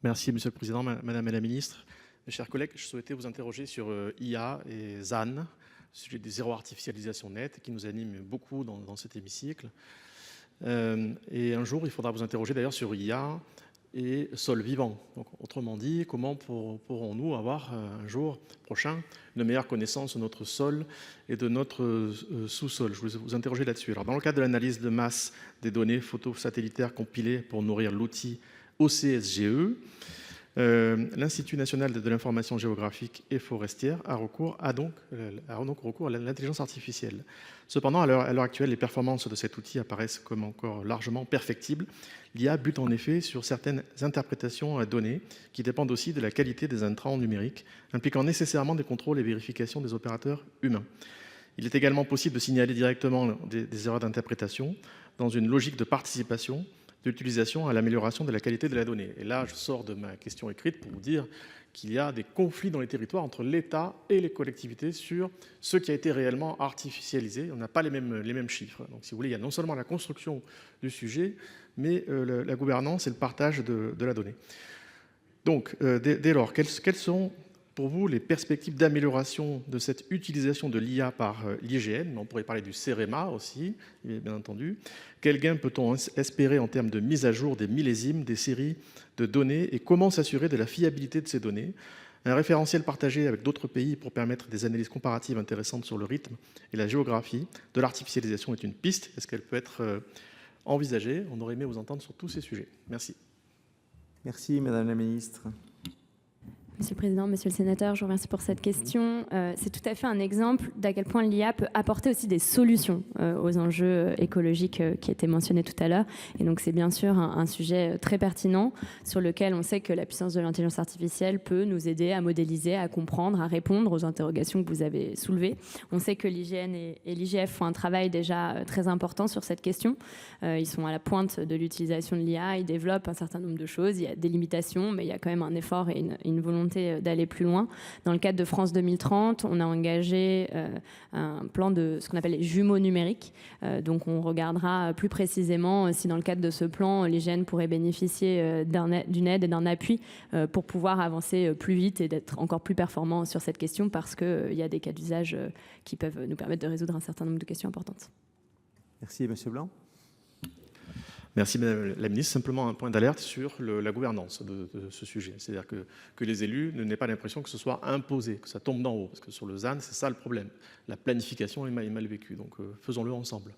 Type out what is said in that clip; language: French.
Merci, Monsieur le Président, Madame la Ministre. Mes chers collègues, je souhaitais vous interroger sur IA et ZAN, sujet des zéro artificialisation nette, qui nous anime beaucoup dans cet hémicycle. Et un jour, il faudra vous interroger d'ailleurs sur IA et sol vivant. Donc, autrement dit, comment pourrons-nous avoir un jour prochain une meilleure connaissance de notre sol et de notre sous-sol? Je voulais vous interroger là-dessus. Alors, dans le cadre de l'analyse de masse des données photosatellitaires compilées pour nourrir l'outil OCSGE, l'Institut national de l'information géographique et forestière a donc recours à l'intelligence artificielle. Cependant, à l'heure actuelle, les performances de cet outil apparaissent comme encore largement perfectibles. L'IA bute en effet sur certaines interprétations à données qui dépendent aussi de la qualité des intrants numériques, impliquant nécessairement des contrôles et vérifications des opérateurs humains. Il est également possible de signaler directement des erreurs d'interprétation dans une logique de participation d'utilisation à l'amélioration de la qualité de la donnée. Et là, je sors de ma question écrite pour vous dire qu'il y a des conflits dans les territoires entre l'État et les collectivités sur ce qui a été réellement artificialisé. On n'a pas les mêmes chiffres. Donc, si vous voulez, il y a non seulement la construction du sujet, mais la gouvernance et le partage de la donnée. Donc, dès lors, quelles sont pour vous les perspectives d'amélioration de cette utilisation de l'IA par l'IGN? On pourrait parler du CEREMA aussi, bien entendu. Quel gain peut-on espérer en termes de mise à jour des millésimes, des séries de données, et comment s'assurer de la fiabilité de ces données? Un référentiel partagé avec d'autres pays pour permettre des analyses comparatives intéressantes sur le rythme et la géographie de l'artificialisation est une piste. Est-ce qu'elle peut être envisagée? On aurait aimé vous entendre sur tous ces sujets. Merci. Merci, Madame la Ministre. Monsieur le Président, Monsieur le Sénateur, je vous remercie pour cette question. C'est tout à fait un exemple d'à quel point l'IA peut apporter aussi des solutions aux enjeux écologiques qui étaient mentionnés tout à l'heure. Et donc c'est bien sûr un sujet très pertinent sur lequel on sait que la puissance de l'intelligence artificielle peut nous aider à modéliser, à comprendre, à répondre aux interrogations que vous avez soulevées. On sait que l'IGN et l'IGF font un travail déjà très important sur cette question. Ils sont à la pointe de l'utilisation de l'IA, ils développent un certain nombre de choses. Il y a des limitations, mais il y a quand même un effort et une volonté d'aller plus loin. Dans le cadre de France 2030, on a engagé un plan de ce qu'on appelle les jumeaux numériques. Donc on regardera plus précisément si dans le cadre de ce plan, l'IGN pourrait bénéficier d'une aide et d'un appui pour pouvoir avancer plus vite et d'être encore plus performant sur cette question parce qu'il y a des cas d'usage qui peuvent nous permettre de résoudre un certain nombre de questions importantes. Merci, Monsieur Blanc. Merci Madame la Ministre. Simplement un point d'alerte sur la gouvernance de ce sujet. C'est-à-dire que les élus n'aient pas l'impression que ce soit imposé, que ça tombe d'en haut. Parce que sur le ZAN, c'est ça le problème. La planification est mal vécue. Donc faisons-le ensemble.